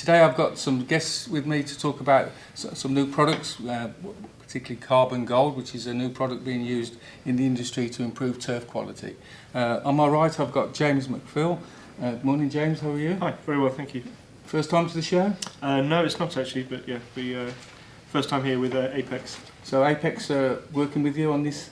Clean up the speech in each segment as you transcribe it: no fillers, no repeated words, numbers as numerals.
Today I've got some guests with me to talk about some new products, particularly Carbon Gold, which is a new product being used in the industry to improve turf quality. On my right I've got James MacPhail. Morning James, how are you? Hi, very well, thank you. First time to the show? No, it's not actually, but yeah, first time here with Apex. So Apex working with you on this?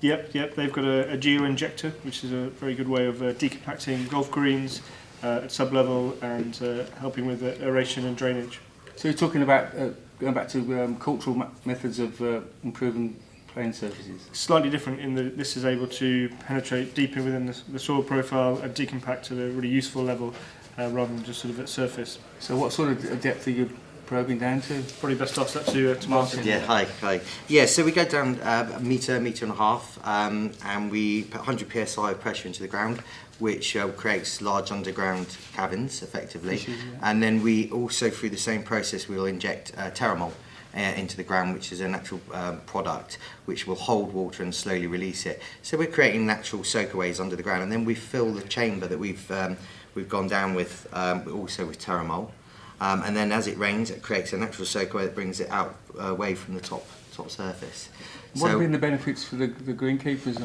Yep, they've got a Geo Injector, which is a very good way of decompacting golf greens at sub-level and helping with aeration and drainage. So you're talking about going back to cultural methods of improving playing surfaces? Slightly different in that this is able to penetrate deeper within the soil profile and decompact at a really useful level rather than just sort of at surface. So what sort of depth are you probing down to? Probably best ask that to Martin. Yeah, hi. Yeah, so we go down a metre and a half, and we put 100 psi of pressure into the ground, which creates large underground caverns, effectively. And then we also, through the same process, we'll inject Terramol into the ground, which is a natural product which will hold water and slowly release it. So we're creating natural soakaways under the ground, and then we fill the chamber that we've gone down with also with Terramol. And then as it rains, it creates a natural soakaway that brings it out away from the top surface. What have been the benefits for the greenkeepers?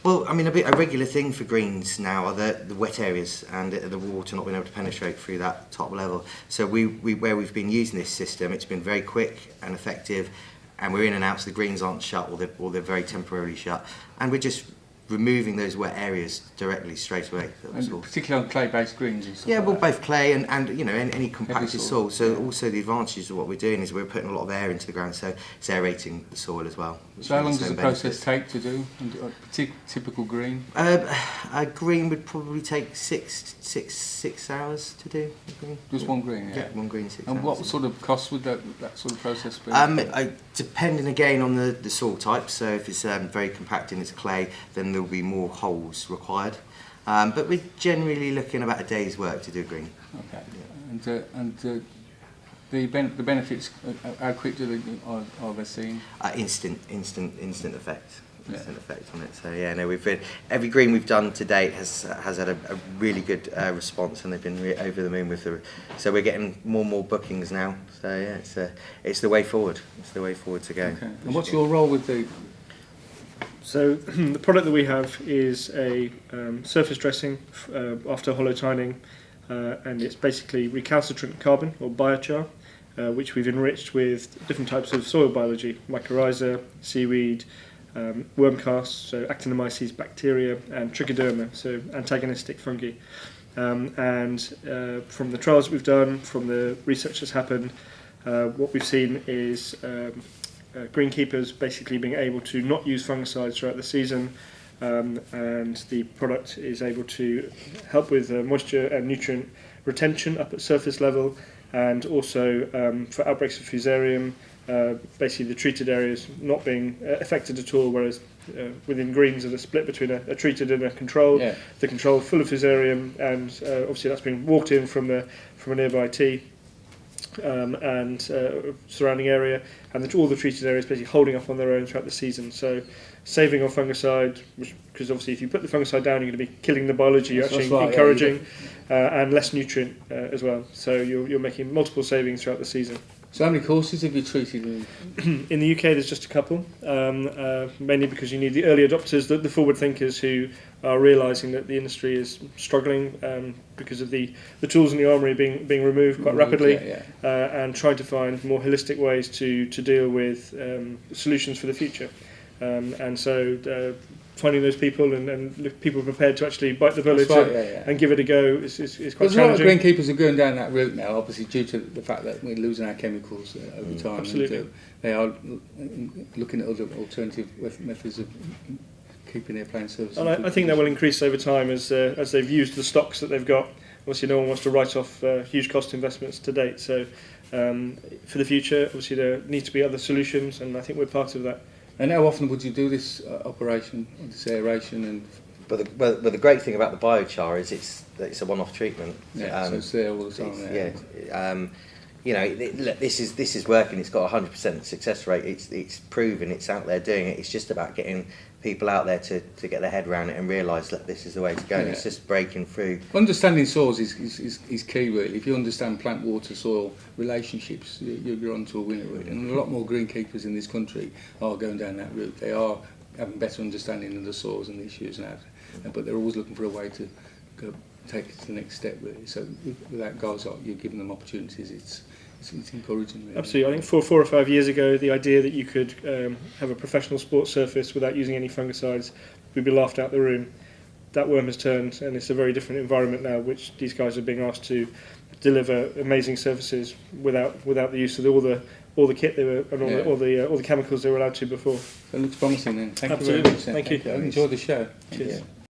Well, I mean, a regular thing for greens now are the wet areas and the water not being able to penetrate through that top level. So where we've been using this system, it's been very quick and effective, and we're in and out, so the greens aren't shut or they're very temporarily shut, and we're just removing those wet areas directly straight away. And particularly on clay-based greens and stuff. Yeah, like well, that. both clay and you know any compacted soil. So also the advantages of what we're doing is we're putting a lot of air into the ground, so it's aerating the soil as well. So how long does the process take to do? A typical green? A green would probably take six hours to do. Just one green, yeah. Yeah, one green 6 hours. And what sort of cost would that sort of process be? Depending again on the soil type. So if it's very compact and it's clay, then there'll be more holes required. But we're generally looking about a day's work to do green. Okay. Yeah. And the benefits, how quick are they seen? Instant effect. Yeah. Instant effect on it. So yeah, no, every green we've done to date has had a really good response, and they've been over the moon with the. So we're getting more and more bookings now. So yeah, it's the way forward. It's the way forward to go. Okay. And what's your role with the? So the product that we have is a surface dressing after hollow tining, and it's basically recalcitrant carbon or biochar, which we've enriched with different types of soil biology: mycorrhiza, seaweed, worm casts, so actinomyces bacteria, and trichoderma, so antagonistic fungi. And from the trials that we've done, from the research that's happened, what we've seen is greenkeepers basically being able to not use fungicides throughout the season, and the product is able to help with moisture and nutrient retention up at surface level, and also for outbreaks of fusarium, basically the treated areas not being affected at all, whereas within greens there's a split between a treated and a control. Yeah. The control full of fusarium, and obviously that's being walked in from a nearby tee. And surrounding area, and all the treated areas basically holding up on their own throughout the season. So saving on fungicide, because obviously if you put the fungicide down, you're going to be killing the biology you're actually encouraging, and less nutrient as well. So you're making multiple savings throughout the season. So how many courses have you treated in the UK? There's just a couple, mainly because you need the early adopters, the forward thinkers who are realising that the industry is struggling because of the tools in the armoury being removed quite rapidly, and trying to find more holistic ways to deal with solutions for the future. And so finding those people and people prepared to actually bite the bullet and give it a go is quite challenging. A lot of greenkeepers are going down that route now, obviously due to the fact that we're losing our chemicals over time. Absolutely. And, they are looking at other alternative methods of keeping their plant surfaces. And I think that will increase over time as they've used the stocks that they've got. Obviously no one wants to write off huge cost investments to date, so for the future obviously there need to be other solutions, and I think we're part of that. And how often would you do this operation, this aeration? And But the great thing about the biochar is it's a one-off treatment. So it's there all the time. you know, look, this is working. It's got a 100% success rate. It's proven. It's out there doing it. It's just about getting people out there to get their head around it and realise that this is the way to go. And it's just breaking through. Understanding soils is key, really. If you understand plant, water, soil relationships, you're onto a winner, really. And a lot more greenkeepers in this country are going down that route. They are having better understanding of the soils and the issues now, but they're always looking for a way to go take it to the next step, really. So without guys like you giving them opportunities, it's encouraging, really. Absolutely. I think 4 or 5 years ago, the idea that you could have a professional sports surface without using any fungicides would be laughed out the room. That worm has turned, and it's a very different environment now, which these guys are being asked to deliver amazing surfaces without the use of all the kit they were and all the chemicals they were allowed to before. So it looks promising then. Thank Absolutely. you very much. Thank you. I enjoyed the show. Cheers.